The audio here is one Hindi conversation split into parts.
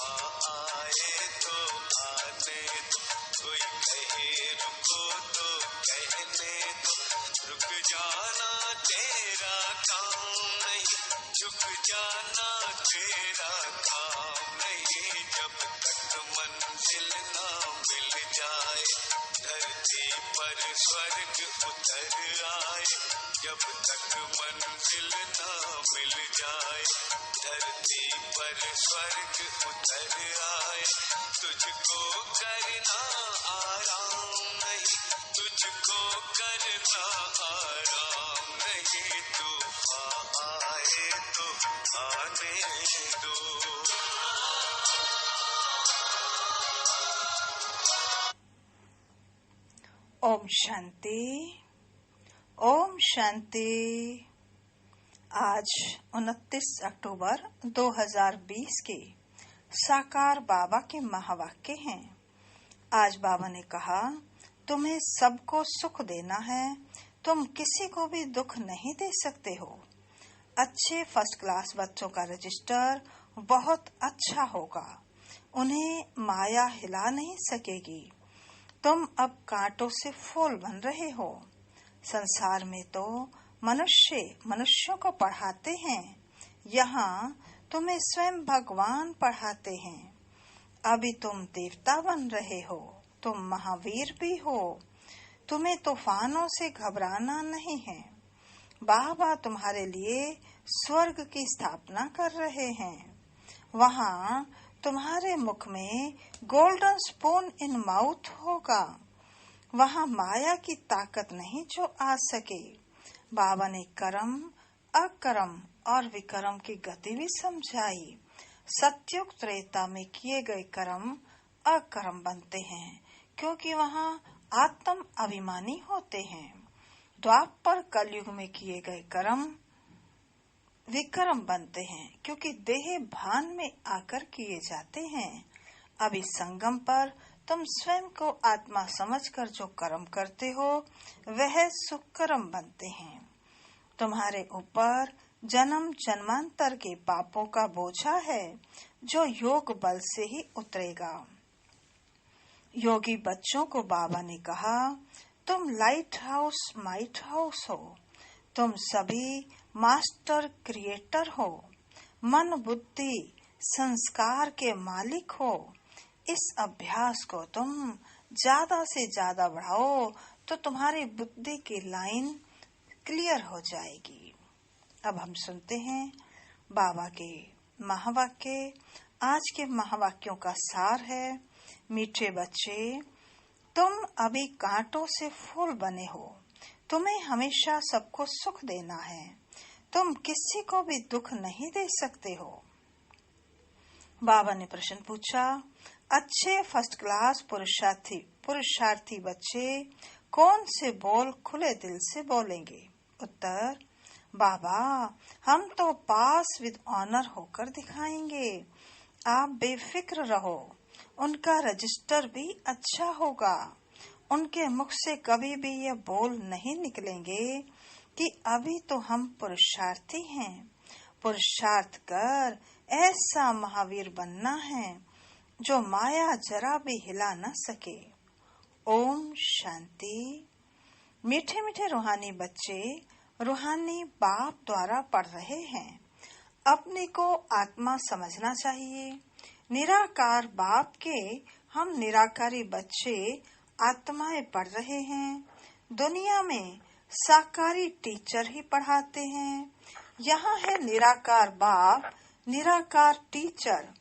आए तो आने दो, कोई कहे रुको तो कहने दो, रुक जाना तेरा काम नहीं, झुक जाना तेरा काम नहीं, जब तक मंजिल ना मिल जाए, धरती पर स्वर्ग उतर आए, जब तक मंजिल ना मिल जाए, धरती पर स्वर्ग उतर आए, तुझको करना आराम नहीं, तुझको करना आराम नहीं, तू आए तो आने दो। ओम शांति, ओम शांति। आज 29 अक्टूबर 2020 के साकार बाबा के महावाक्य हैं। आज बाबा ने कहा, तुम्हें सबको सुख देना है, तुम किसी को भी दुख नहीं दे सकते हो। अच्छे फर्स्ट क्लास बच्चों का रजिस्टर बहुत अच्छा होगा, उन्हें माया हिला नहीं सकेगी। तुम अब कांटों से फूल बन रहे हो। संसार में तो मनुष्यों को पढ़ाते हैं, यहाँ तुम्हें स्वयं भगवान पढ़ाते हैं। अभी तुम देवता बन रहे हो, तुम महावीर भी हो, तुम्हें तूफानों से घबराना नहीं है। बाबा तुम्हारे लिए स्वर्ग की स्थापना कर रहे हैं। वहाँ तुम्हारे मुख में गोल्डन स्पून इन माउथ होगा। वहाँ माया की ताकत नहीं जो आ सके। बाबा ने कर्म, अकर्म और विकर्म की गति भी समझाई। सत्युग त्रेता में किए गए कर्म अकर्म बनते हैं, क्योंकि वहाँ आत्म अभिमानी होते हैं। द्वापर कलयुग में किए गए कर्म विकर्म बनते हैं, क्योंकि देह भान में आकर किए जाते हैं। अभी संगम पर तुम स्वयं को आत्मा समझकर जो कर्म करते हो, वह सुकर्म बनते हैं। तुम्हारे ऊपर जन्म जन्मांतर के पापों का बोझा है, जो योग बल से ही उतरेगा। योगी बच्चों को बाबा ने कहा, तुम लाइट हाउस माइट हाउस हो, तुम सभी मास्टर क्रिएटर हो, मन बुद्धि संस्कार के मालिक हो। इस अभ्यास को तुम ज्यादा से ज्यादा बढ़ाओ तो तुम्हारी बुद्धि की लाइन क्लियर हो जाएगी। अब हम सुनते हैं बाबा के महावाक्य। आज के महावाक्यों का सार है, मीठे बच्चे, तुम अभी कांटों से फूल बने हो, तुम्हें हमेशा सबको सुख देना है, तुम किसी को भी दुख नहीं दे सकते हो। बाबा ने प्रश्न पूछा, अच्छे फर्स्ट क्लास पुरुषार्थी बच्चे कौन से बोल खुले दिल से बोलेंगे? उत्तर, बाबा हम तो पास विद ऑनर होकर दिखाएंगे, आप बेफिक्र रहो, उनका रजिस्टर भी अच्छा होगा। उनके मुख से कभी भी ये बोल नहीं निकलेंगे कि अभी तो हम पुरुषार्थी हैं, पुरुषार्थ कर ऐसा महावीर बनना है जो माया जरा भी हिला न सके। ओम शांति। मीठे मीठे रूहानी बच्चे रूहानी बाप द्वारा पढ़ रहे हैं। अपने को आत्मा समझना चाहिए। निराकार बाप के हम निराकारी बच्चे आत्माएं पढ़ रहे हैं। दुनिया में साकारी टीचर ही पढ़ाते हैं। यहाँ है निराकार बाप, निराकार टीचर,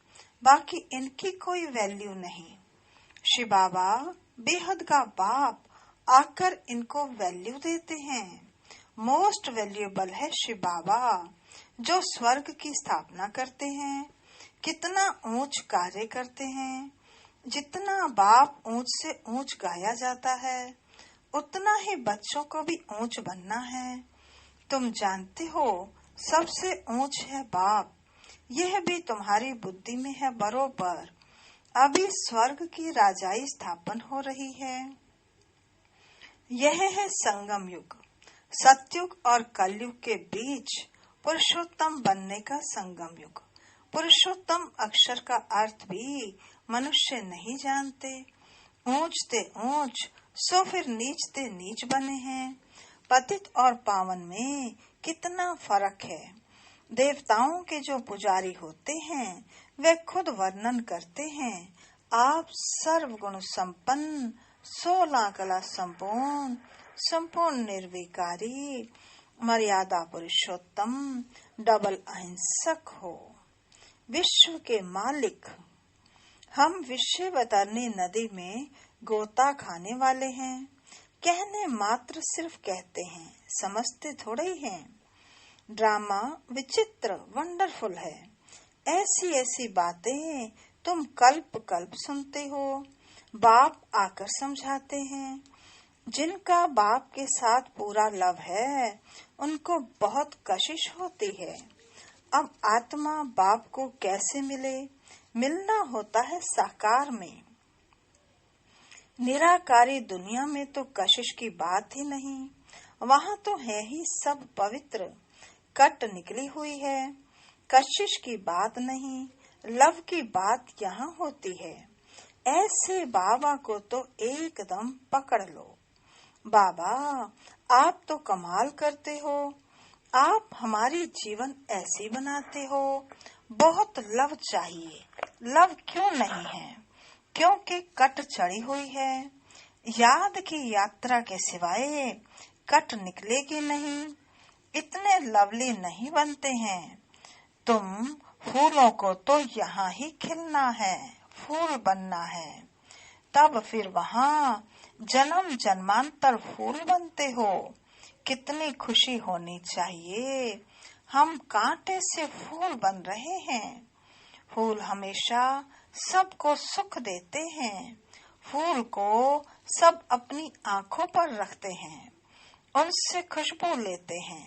बाकी इनकी कोई वैल्यू नहीं। शिव बाबा बेहद का बाप आकर इनको वैल्यू देते हैं। मोस्ट वैल्यूएबल है शिव बाबा, जो स्वर्ग की स्थापना करते हैं। कितना ऊंच कार्य करते हैं। जितना बाप ऊंच से ऊंच गाया जाता है, उतना ही बच्चों को भी ऊंच बनना है। तुम जानते हो सबसे ऊंच है बाप, यह भी तुम्हारी बुद्धि में है बरोबर। अभी स्वर्ग की राजाई स्थापन हो रही है। यह है संगम युग, सतयुग और कलयुग के बीच पुरुषोत्तम बनने का संगम युग। पुरुषोत्तम अक्षर का अर्थ भी मनुष्य नहीं जानते। ऊंचते ऊंच सो फिर नीचते नीच बने हैं। पतित और पावन में कितना फर्क है। देवताओं के जो पुजारी होते हैं वे खुद वर्णन करते हैं, आप सर्वगुण संपन्न, 16 कला संपूर्ण, संपूर्ण निर्विकारी, मर्यादा पुरुषोत्तम, डबल अहिंसक हो, विश्व के मालिक। हम विषय बतरनी नदी में गोता खाने वाले हैं। कहने मात्र सिर्फ कहते हैं, समझते थोड़े ही हैं। ड्रामा विचित्र वंडरफुल है। ऐसी ऐसी बातें तुम कल्प कल्प सुनते हो। बाप आकर समझाते हैं। जिनका बाप के साथ पूरा लव है उनको बहुत कशिश होती है। अब आत्मा बाप को कैसे मिले? मिलना होता है साकार में। निराकारी दुनिया में तो कशिश की बात ही नहीं। वहाँ तो है ही सब पवित्र, कट निकली हुई है। कशिश की बात नहीं, लव की बात यहाँ होती है। ऐसे बाबा को तो एकदम पकड़ लो। बाबा आप तो कमाल करते हो। आप हमारी जीवन ऐसी बनाते हो। बहुत लव चाहिए। लव क्यों नहीं है? क्योंकि कट चढ़ी हुई है। याद की यात्रा के सिवाय कट निकलेगी नहीं। इतने लवली नहीं बनते हैं। तुम फूलों को तो यहाँ ही खिलना है, फूल बनना है। तब फिर वहाँ जन्म जन्मांतर फूल बनते हो। कितनी खुशी होनी चाहिए। हम कांटे से फूल बन रहे हैं। फूल हमेशा सबको सुख देते हैं। फूल को सब अपनी आंखों पर रखते हैं, उनसे खुशबू लेते हैं।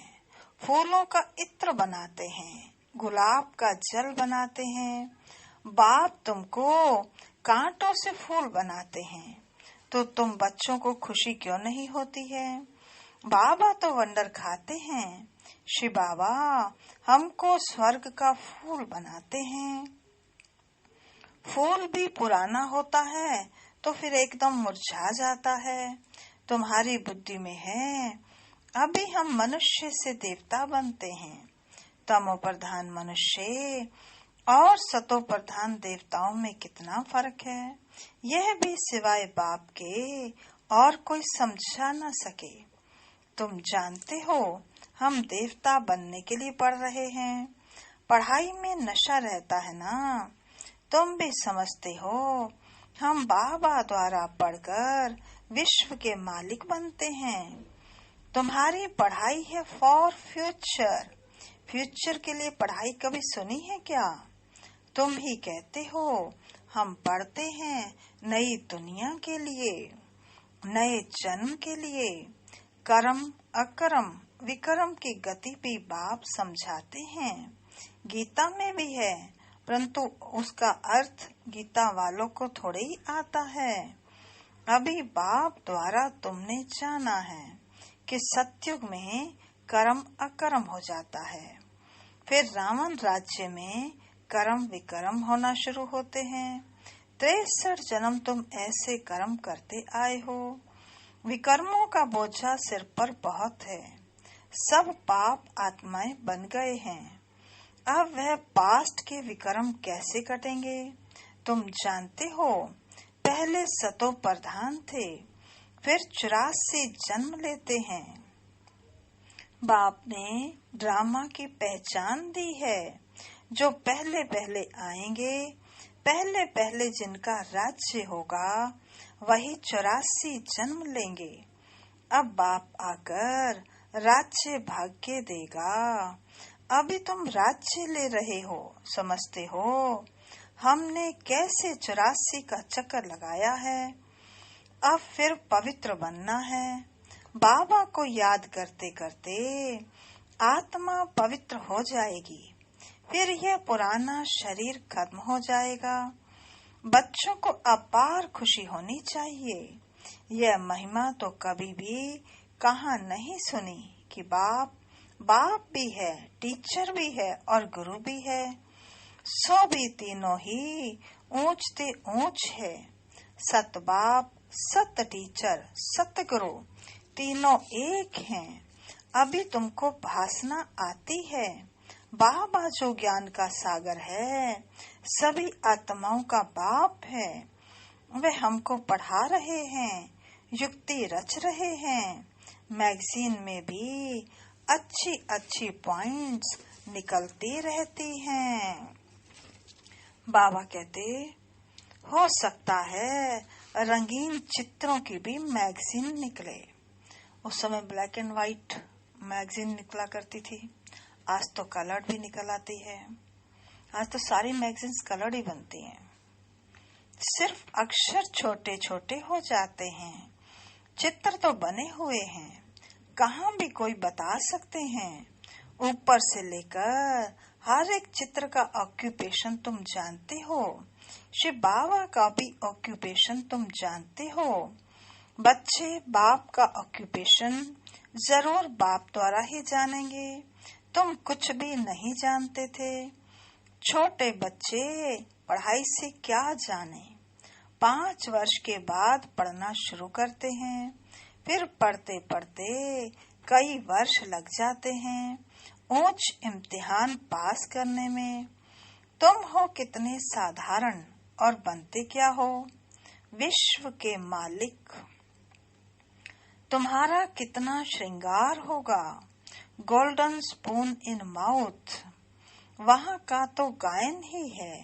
फूलों का इत्र बनाते हैं, गुलाब का जल बनाते हैं। बाप तुमको कांटों से फूल बनाते हैं तो तुम बच्चों को खुशी क्यों नहीं होती है? बाबा तो वंडर खाते हैं। शिव बाबा हमको स्वर्ग का फूल बनाते हैं। फूल भी पुराना होता है तो फिर एकदम मुरझा जाता है। तुम्हारी बुद्धि में है अभी हम मनुष्य से देवता बनते हैं। तमो प्रधान मनुष्य और सतो प्रधान देवताओं में कितना फर्क है, यह भी सिवाय बाप के और कोई समझा न सके। तुम जानते हो हम देवता बनने के लिए पढ़ रहे हैं। पढ़ाई में नशा रहता है ना। तुम भी समझते हो हम बाबा द्वारा पढ़कर विश्व के मालिक बनते हैं। तुम्हारी पढ़ाई है फॉर फ्यूचर। फ्यूचर के लिए पढ़ाई कभी सुनी है क्या? तुम ही कहते हो हम पढ़ते हैं नई दुनिया के लिए, नए जन्म के लिए। कर्म अकर्म विकर्म की गति भी बाप समझाते हैं। गीता में भी है, परंतु उसका अर्थ गीता वालों को थोड़े ही आता है। अभी बाप द्वारा तुमने जाना है कि सतयुग में कर्म अकर्म हो जाता है। फिर रावण राज्य में कर्म विकर्म होना शुरू होते हैं। 63 जन्म तुम ऐसे कर्म करते आए हो। विकर्मों का बोझा सिर पर बहुत है। सब पाप आत्माएं बन गए हैं। अब वह पास्ट के विकर्म कैसे कटेंगे? तुम जानते हो पहले सतो प्रधान थे, फिर 84 जन्म लेते हैं। बाप ने ड्रामा की पहचान दी है। जो पहले पहले आएंगे, पहले पहले जिनका राज्य होगा वही 84 जन्म लेंगे। अब बाप आकर राज्य भाग्य देगा। अभी तुम राज्य ले रहे हो, समझते हो हमने कैसे 84 का चक्कर लगाया है। अब फिर पवित्र बनना है। बाबा को याद करते करते आत्मा पवित्र हो जाएगी। फिर यह पुराना शरीर खत्म हो जाएगा। बच्चों को अपार खुशी होनी चाहिए। यह महिमा तो कभी भी कहाँ नहीं सुनी कि बाप भी है, टीचर भी है और गुरु भी है। सो भी तीनों ही ऊंच ते ऊंच है। सत बाप, सत टीचर, सतगुरु तीनों एक हैं। अभी तुमको भासना आती है। बाबा जो ज्ञान का सागर है, सभी आत्माओं का बाप है। वे हमको पढ़ा रहे हैं, युक्ति रच रहे हैं। मैगजीन में भी अच्छी अच्छी पॉइंट्स निकलती रहती हैं। बाबा कहते, हो सकता है रंगीन चित्रों की भी मैगजीन निकले। उस समय ब्लैक एंड व्हाइट मैगजीन निकला करती थी, आज तो कलर्ड भी निकल आती है। आज तो सारी मैगजीन्स कलर्ड ही बनती हैं। सिर्फ अक्षर छोटे छोटे हो जाते हैं, चित्र तो बने हुए हैं। कहाँ भी कोई बता सकते हैं। ऊपर से लेकर हर एक चित्र का ऑक्यूपेशन तुम जानते हो। शिव बाबा का भी ऑक्यूपेशन तुम जानते हो। बच्चे बाप का ऑक्यूपेशन जरूर बाप द्वारा ही जानेंगे। तुम कुछ भी नहीं जानते थे। छोटे बच्चे पढ़ाई से क्या जाने। 5 वर्ष के बाद पढ़ना शुरू करते हैं, फिर पढ़ते पढ़ते कई वर्ष लग जाते हैं ऊंच इम्तिहान पास करने में। तुम हो कितने साधारण और बनते क्या हो विश्व के मालिक। तुम्हारा कितना श्रृंगार होगा, गोल्डन स्पून इन माउथ। वहाँ का तो गायन ही है।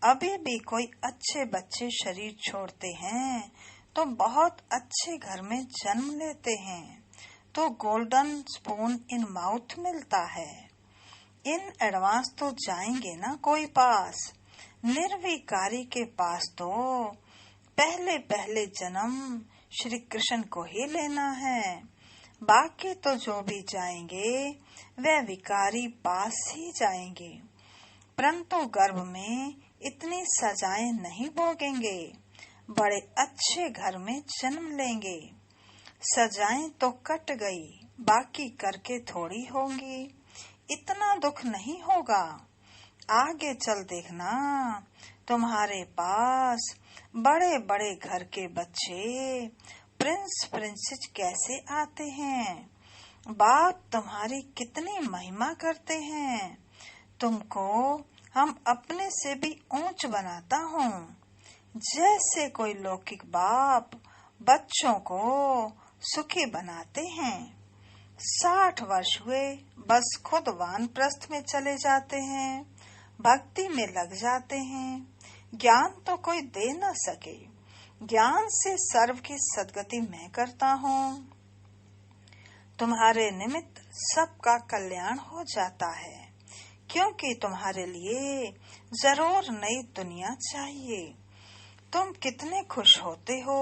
अभी भी कोई अच्छे बच्चे शरीर छोड़ते हैं तो बहुत अच्छे घर में जन्म लेते हैं, तो गोल्डन स्पून इन माउथ मिलता है। इन एडवांस तो जाएंगे ना कोई पास। निर्विकारी के पास तो पहले पहले जन्म श्री कृष्ण को ही लेना है। बाकी तो जो भी जाएंगे वे विकारी पास ही जाएंगे, परंतु गर्भ में इतनी सजाएं नहीं भोगेंगे। बड़े अच्छे घर में जन्म लेंगे। सजाएं तो कट गई, बाकी करके थोड़ी होंगी। इतना दुख नहीं होगा। आगे चल देखना, तुम्हारे पास बड़े बड़े घर के बच्चे प्रिंस प्रिंसेस कैसे आते हैं। बाप तुम्हारी कितनी महिमा करते हैं। तुमको हम अपने से भी ऊंच बनाता हूँ। जैसे कोई लौकिक बाप बच्चों को सुखी बनाते हैं। 60 वर्ष हुए बस खुद वानप्रस्थ में चले जाते हैं, भक्ति में लग जाते हैं। ज्ञान तो कोई दे न सके। ज्ञान से सर्व की सद्गति मैं करता हूँ। तुम्हारे निमित्त सबका कल्याण हो जाता है, क्योंकि तुम्हारे लिए जरूर नई दुनिया चाहिए। तुम कितने खुश होते हो।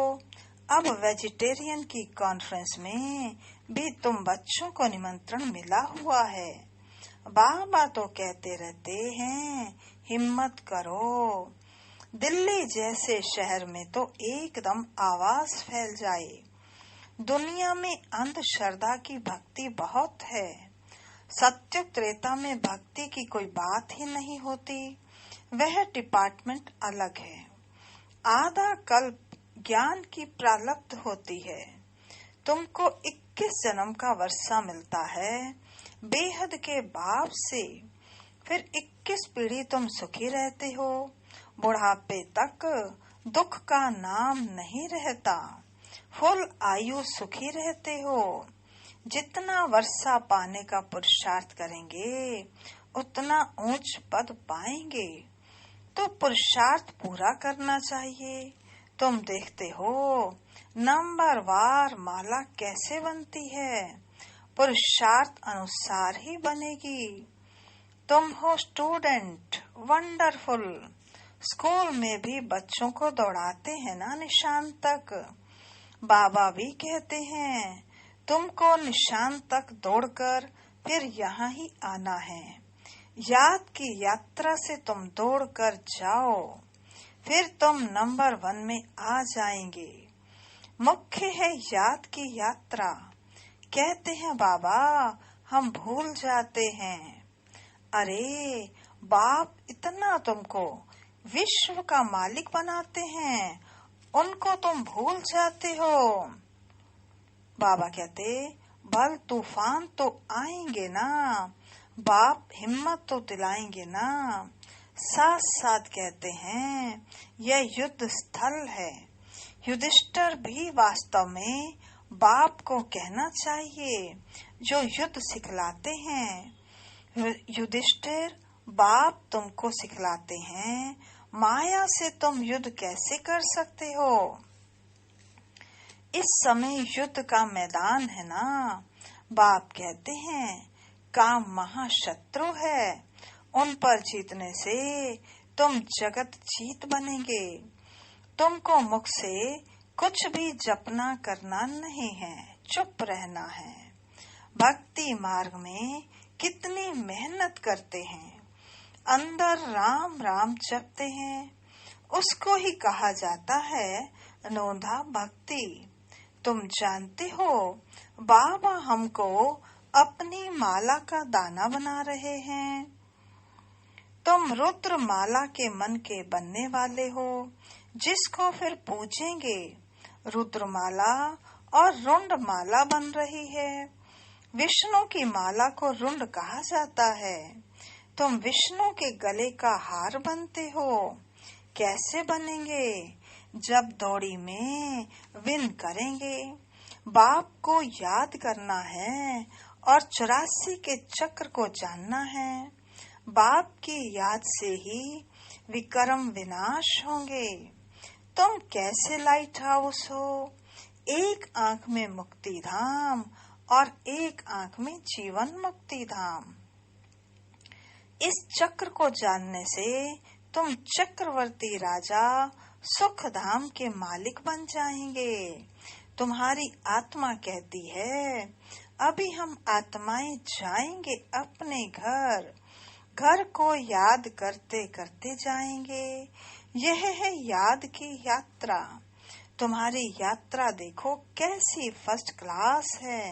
अब वेजिटेरियन की कॉन्फ्रेंस में भी तुम बच्चों को निमंत्रण मिला हुआ है। बाबा तो कहते रहते हैं, हिम्मत करो। दिल्ली जैसे शहर में तो एकदम आवाज फैल जाए। दुनिया में अंधश्रद्धा की भक्ति बहुत है। सत्युग त्रेता में भक्ति की कोई बात ही नहीं होती। वह डिपार्टमेंट अलग है। आधा कल्प ज्ञान की प्रारब्ध होती है। तुमको 21 जन्म का वर्षा मिलता है बेहद के बाप से। फिर 21 पीढ़ी तुम सुखी रहते हो। बुढ़ापे तक दुख का नाम नहीं रहता। फुल आयु सुखी रहते हो। जितना वर्षा पाने का पुरुषार्थ करेंगे उतना ऊंच पद पाएंगे। तो पुरुषार्थ पूरा करना चाहिए। तुम देखते हो नंबर वार माला कैसे बनती है। पुरुषार्थ अनुसार ही बनेगी। तुम हो स्टूडेंट, वंडरफुल। स्कूल में भी बच्चों को दौड़ाते हैं ना निशान तक। बाबा भी कहते हैं, तुमको निशान तक दौड़कर फिर यहाँ ही आना है। याद की यात्रा से तुम दौड़ कर जाओ, फिर तुम नंबर 1 में आ जाएंगे। मुख्य है याद की यात्रा। कहते हैं बाबा हम भूल जाते हैं। अरे बाप इतना तुमको विश्व का मालिक बनाते हैं, उनको तुम भूल जाते हो। बाबा कहते, बल तूफान तो आएंगे ना, बाप हिम्मत तो दिलाएंगे ना। साथ साथ कहते हैं, यह युद्ध स्थल है। युधिष्ठिर भी वास्तव में बाप को कहना चाहिए, जो युद्ध सिखलाते हैं। युधिष्ठिर, बाप तुमको सिखलाते हैं, माया से तुम युद्ध कैसे कर सकते हो। इस समय युद्ध का मैदान है ना। बाप कहते हैं, काम महाशत्रु है, उन पर जीतने से तुम जगत जीत बनेंगे। तुमको मुख से कुछ भी जपना करना नहीं है, चुप रहना है। भक्ति मार्ग में कितनी मेहनत करते हैं, अंदर राम राम जपते हैं, उसको ही कहा जाता है नोंधा भक्ति। तुम जानते हो, बाबा हमको अपनी माला का दाना बना रहे हैं। तुम रुद्र माला के मन के बनने वाले हो, जिसको फिर पूजेंगे। रुद्र माला और रुंड माला बन रही है। विष्णु की माला को रुंड कहा जाता है। तुम विष्णु के गले का हार बनते हो। कैसे बनेंगे? जब दौड़ी में विन करेंगे। बाप को याद करना है और 84 के चक्र को जानना है। बाप की याद से ही विक्रम विनाश होंगे। तुम कैसे लाइट हाउस हो? एक आंख में मुक्ति धाम और एक आंख में जीवन मुक्ति धाम। इस चक्र को जानने से तुम चक्रवर्ती राजा सुख धाम के मालिक बन जाएंगे। तुम्हारी आत्मा कहती है, अभी हम आत्माएं जाएंगे अपने घर। घर को याद करते करते जाएंगे। यह है याद की यात्रा। तुम्हारी यात्रा देखो कैसी फर्स्ट क्लास है।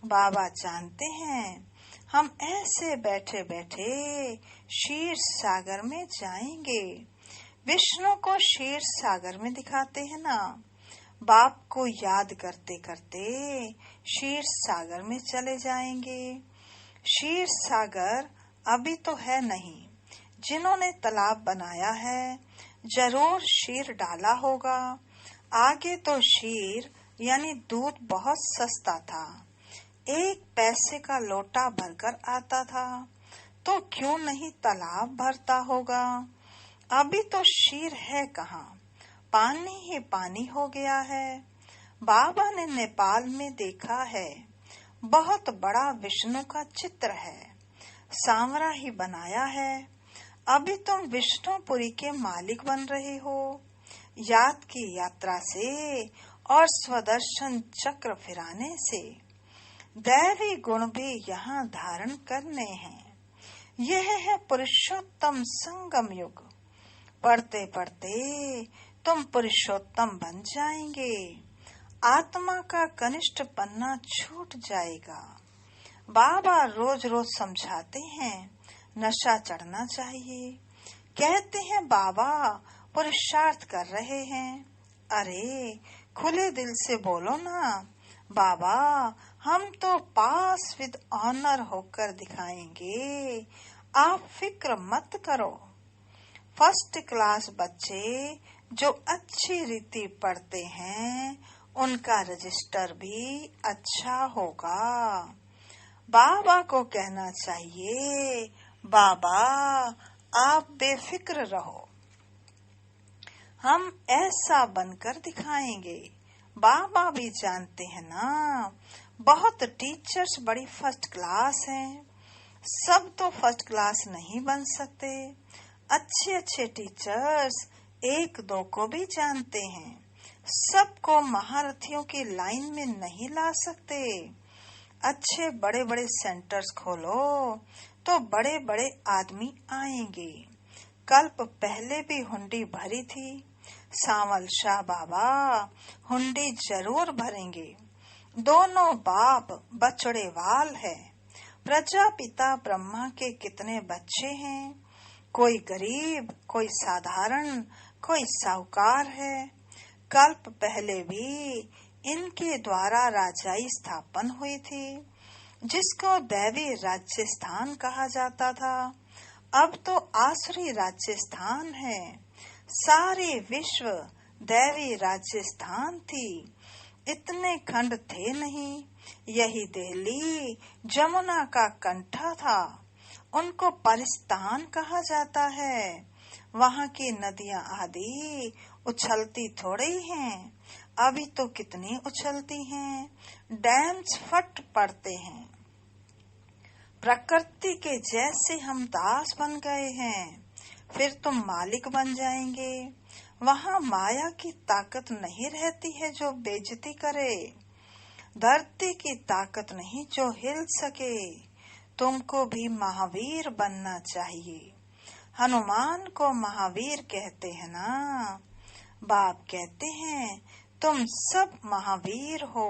बाबा जानते हैं, हम ऐसे बैठे बैठे क्षीर सागर में जाएंगे। विष्णु को क्षीर सागर में दिखाते हैं ना। बाप को याद करते करते क्षीर सागर में चले जाएंगे। क्षीर सागर अभी तो है नहीं। जिन्होंने तालाब बनाया है जरूर क्षीर डाला होगा। आगे तो क्षीर यानी दूध बहुत सस्ता था। 1 पैसे का लोटा भरकर आता था, तो क्यों नहीं तालाब भरता होगा। अभी तो क्षीर है कहाँ, पानी ही पानी हो गया है। बाबा ने नेपाल में देखा है, बहुत बड़ा विष्णु का चित्र है, सांवरा ही बनाया है। अभी तुम विष्णुपुरी के मालिक बन रहे हो। याद की यात्रा से और स्वदर्शन चक्र फिराने से दैवी गुण भी यहाँ धारण करने हैं। यह है पुरुषोत्तम संगम युग। पढ़ते पढ़ते तुम पुरुषोत्तम बन जाएंगे। आत्मा का कनिष्ठ पन्ना छूट जाएगा। बाबा रोज रोज समझाते हैं, नशा चढ़ना चाहिए। कहते हैं बाबा पुरुषार्थ कर रहे हैं। अरे खुले दिल से बोलो ना, बाबा हम तो पास विद ऑनर होकर दिखाएंगे, आप फिक्र मत करो। फर्स्ट क्लास बच्चे जो अच्छी रीति पढ़ते हैं, उनका रजिस्टर भी अच्छा होगा। बाबा को कहना चाहिए, बाबा आप बेफिक्र रहो, हम ऐसा बनकर दिखाएंगे। बाबा भी जानते हैं ना, बहुत टीचर्स बड़ी फर्स्ट क्लास हैं। सब तो फर्स्ट क्लास नहीं बन सकते। अच्छे अच्छे टीचर्स 1-2 को भी जानते हैं। सबको महारथियों की लाइन में नहीं ला सकते। अच्छे बड़े बड़े सेंटर्स खोलो तो बड़े बड़े आदमी आएंगे। कल्प पहले भी हुंडी भरी थी। सांवल शाह बाबा हुंडी जरूर भरेंगे। दोनों बाप बछड़े वाल है। प्रजापिता ब्रह्मा के कितने बच्चे हैं, कोई गरीब, कोई साधारण, कोई साहूकार है। कल्प पहले भी इनके द्वारा राजाई स्थापन हुई थी, जिसको दैवी राज्य स्थान कहा जाता था। अब तो आसुरी राज्य स्थान है। सारे विश्व दैवी राज्य स्थान थी। इतने खंड थे नहीं। यही दिल्ली जमुना का कंठा था। उनको परिस्तान कहा जाता है। वहाँ की नदियाँ आदि उछलती थोड़ी हैं। अभी तो कितनी उछलती हैं। डैम्स फट पड़ते हैं। प्रकृति के जैसे हम दास बन गए हैं। फिर तुम मालिक बन जाएंगे। वहाँ माया की ताकत नहीं रहती है जो बेइज्जती करे। धरती की ताकत नहीं जो हिल सके। तुमको भी महावीर बनना चाहिए। हनुमान को महावीर कहते हैं ना। बाप कहते हैं तुम सब महावीर हो।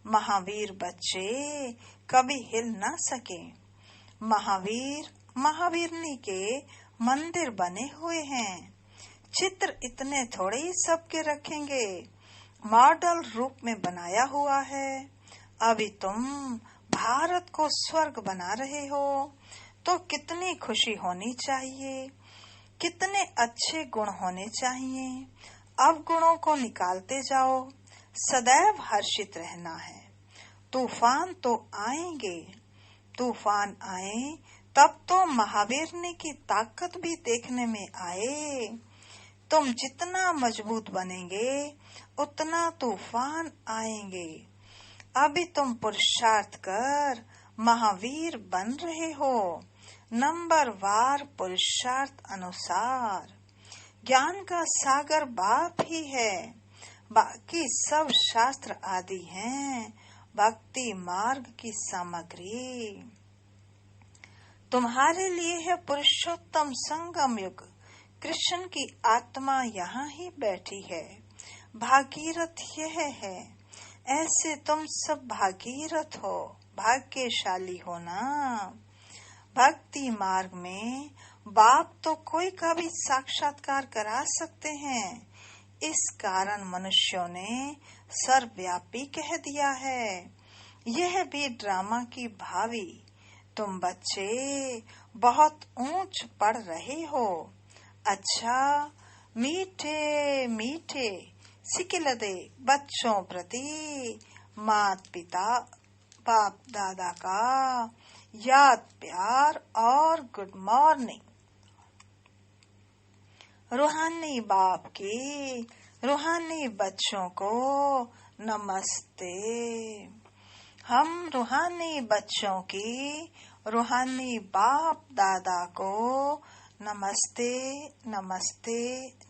महावीर बच्चे कभी हिल ना सके। महावीर महावीरनी के मंदिर बने हुए हैं। चित्र इतने थोड़े ही सबके रखेंगे। मॉडल रूप में बनाया हुआ है। अभी तुम भारत को स्वर्ग बना रहे हो तो कितनी खुशी होनी चाहिए। कितने अच्छे गुण होने चाहिए। अब गुणों को निकालते जाओ। सदैव हर्षित रहना है। तूफान तो आएंगे। तूफान आए तब तो महावीरनी की ताकत भी देखने में आए। तुम जितना मजबूत बनेंगे उतना तूफान आएंगे। अभी तुम पुरुषार्थ कर महावीर बन रहे हो। नंबर वार पुरुषार्थ अनुसार। ज्ञान का सागर बाप ही है। बाकी सब शास्त्र आदि हैं। भक्ति मार्ग की सामग्री तुम्हारे लिए है। पुरुषोत्तम संगम युग। कृष्ण की आत्मा यहाँ ही बैठी है। भागीरथ यह है। ऐसे तुम सब भागीरथ हो। भाग्यशाली हो ना। भक्ति मार्ग में बाप तो कोई का भी साक्षात्कार करा सकते हैं। इस कारण मनुष्यों ने सर्वव्यापी कह दिया है। यह भी ड्रामा की भावी। तुम बच्चे बहुत ऊंच पढ़ रहे हो। अच्छा, मीठे मीठे सिकिलदे बच्चों प्रति मात पिता बाप दादा का याद प्यार और गुड मॉर्निंग। रूहानी बाप की रूहानी बच्चों को नमस्ते। हम रूहानी बच्चों की रूहानी बाप दादा को नमस्ते नमस्ते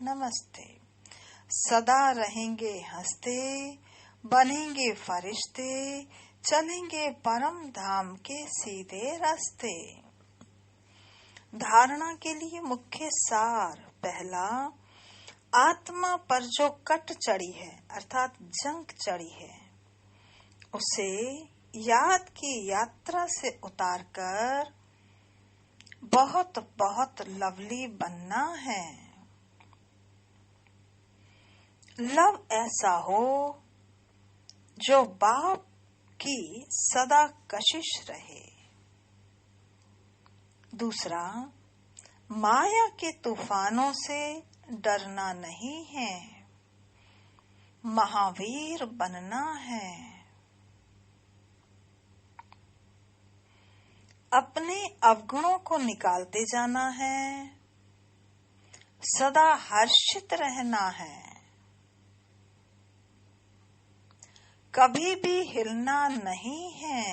नमस्ते। सदा रहेंगे हंसते, बनेंगे फरिश्ते, चलेंगे परम धाम के सीधे रास्ते। धारणा के लिए मुख्य सार। पहला, आत्मा पर जो कट चढ़ी है अर्थात जंग चढ़ी है, उसे याद की यात्रा से उतारकर बहुत बहुत लवली बनना है। लव ऐसा हो जो बाप की सदा कशिश रहे। दूसरा, माया के तूफानों से डरना नहीं है, महावीर बनना है। अपने अवगुणों को निकालते जाना है, सदा हर्षित रहना है, कभी भी हिलना नहीं है।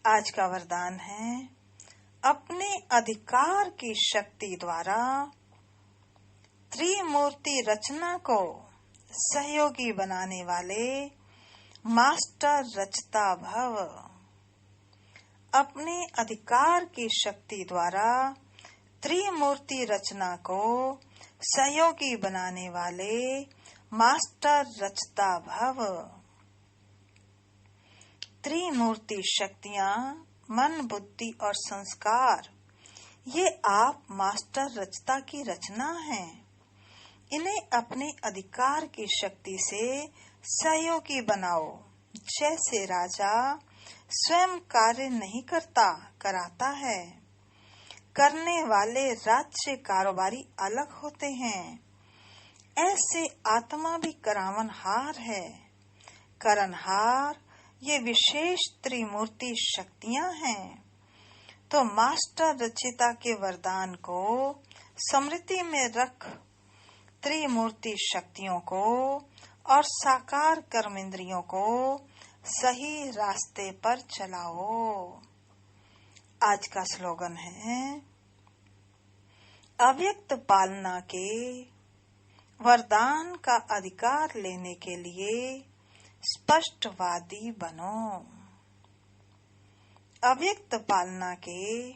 आज का वरदान है, अपने अधिकार की शक्ति द्वारा त्रिमूर्ति रचना को सहयोगी बनाने वाले मास्टर रचता भव। अपने अधिकार की शक्ति द्वारा त्रिमूर्ति रचना को सहयोगी बनाने वाले मास्टर रचता भव। त्रिमूर्ति शक्तियाँ, मन, बुद्धि और संस्कार, ये आप मास्टर रचता की रचना है। इन्हें अपने अधिकार की शक्ति से सहयोगी बनाओ। जैसे राजा स्वयं कार्य नहीं करता, कराता है। करने वाले राज्य कारोबारी अलग होते हैं, ऐसे आत्मा भी करावनहार है। करनहार ये विशेष त्रिमूर्ति शक्तियाँ हैं। तो मास्टर रचिता के वरदान को स्मृति में रख त्रिमूर्ति शक्तियों को और साकार कर्मेंद्रियों को सही रास्ते पर चलाओ। आज का स्लोगन है, अव्यक्त पालना के वरदान का अधिकार लेने के लिए स्पष्टवादी बनो। अव्यक्त पालना के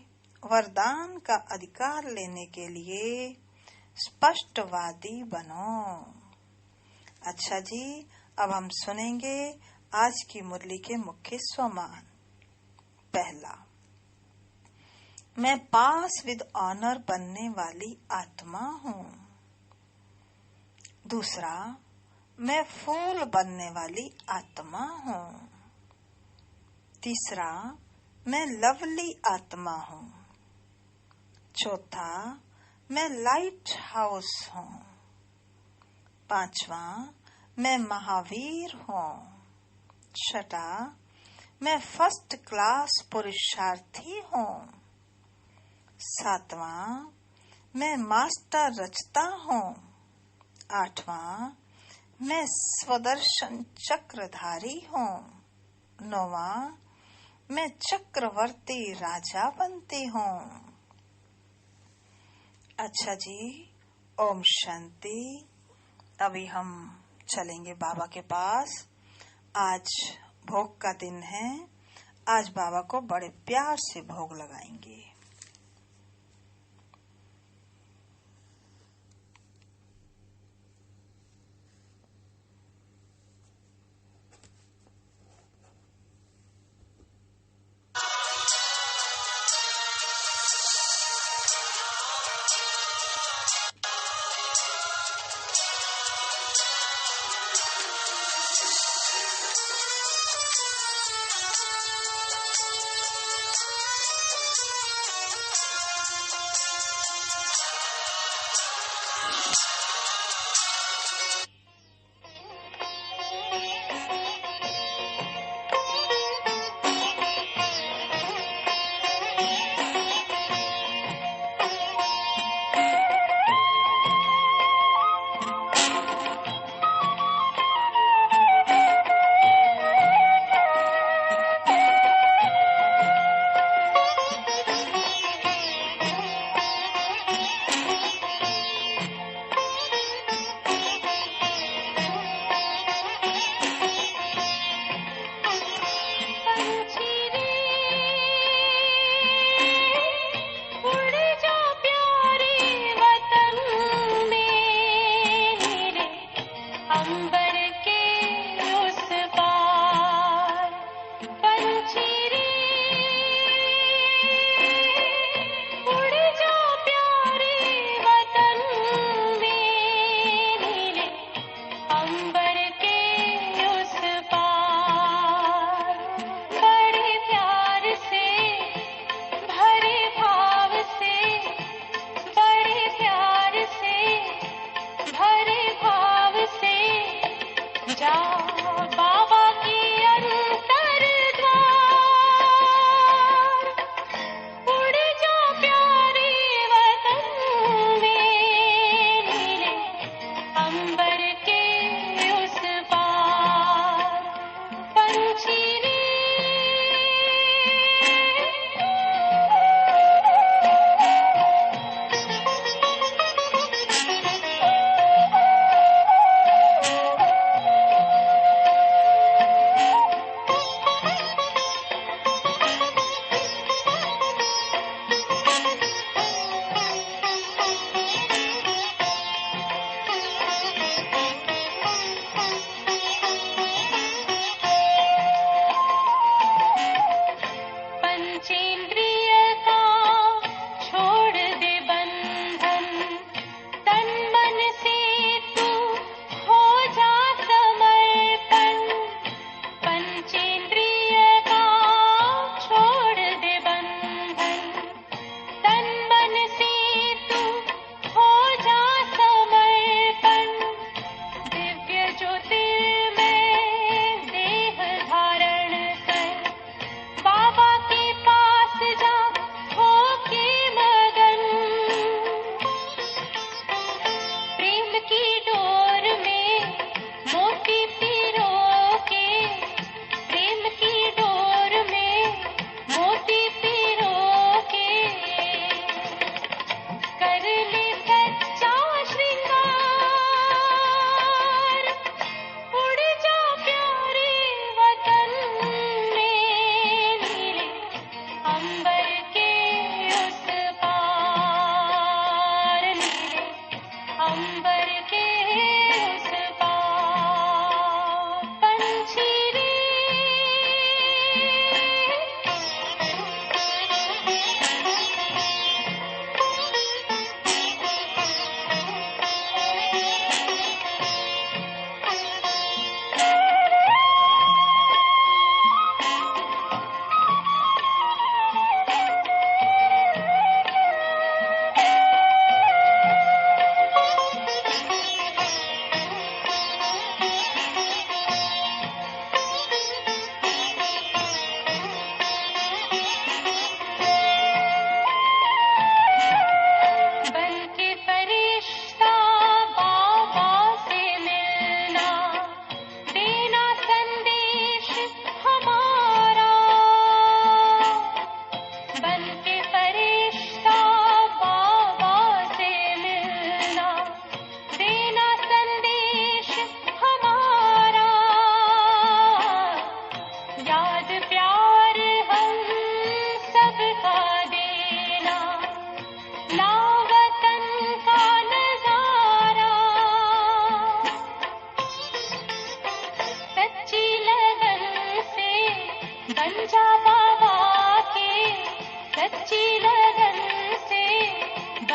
वरदान का अधिकार लेने के लिए स्पष्टवादी बनो। अच्छा जी, अब हम सुनेंगे आज की मुरली के मुख्य स्वमान। पहला, मैं पास विद ऑनर बनने वाली आत्मा हूँ। दूसरा, मैं फूल बनने वाली आत्मा हूँ। तीसरा, मैं लवली आत्मा हूँ। चौथा, मैं लाइट हाउस हूँ। पांचवा, मैं महावीर हूँ। छठा, मैं फर्स्ट क्लास पुरुषार्थी हूँ। सातवां, मैं मास्टर रचता हूँ। आठवां, मैं स्वदर्शन चक्रधारी हूँ। नौवां, मैं चक्रवर्ती राजा बनती हूँ। अच्छा जी, ओम शांति। अभी हम चलेंगे बाबा के पास। आज भोग का दिन है। आज बाबा को बड़े प्यार से भोग लगाएंगे।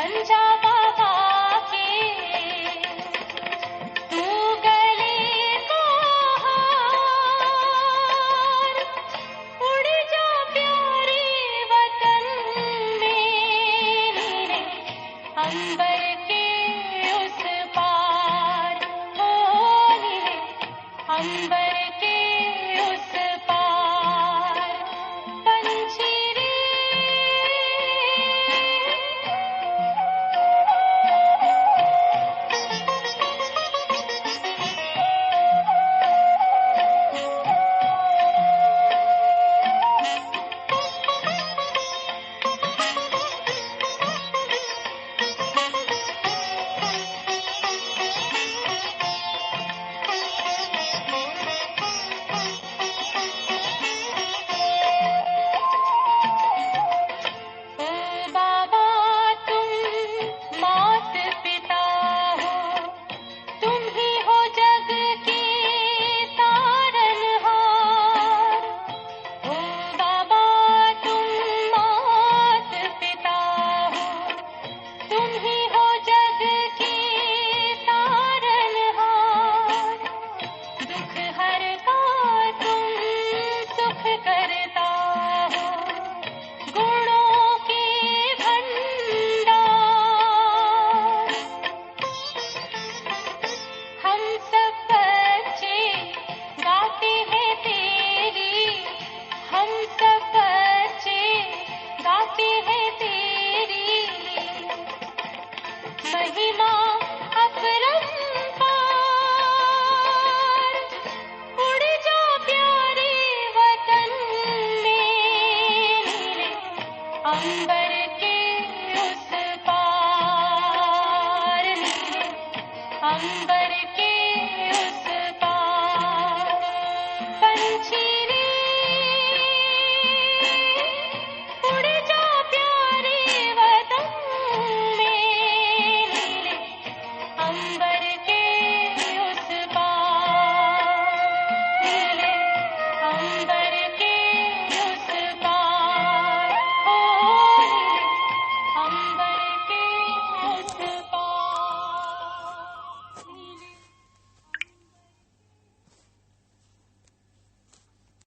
बन जा बाबा के, तू गले को हार, उड़ जा प्यारे वतन में नीले अंबर के उस पार, ओ नीले अंबर के उस पार। पंछी रे महिमा अपरंपार, उड़ जा प्यारे वतन में नीले अंबर के उस पार, नीले अंबर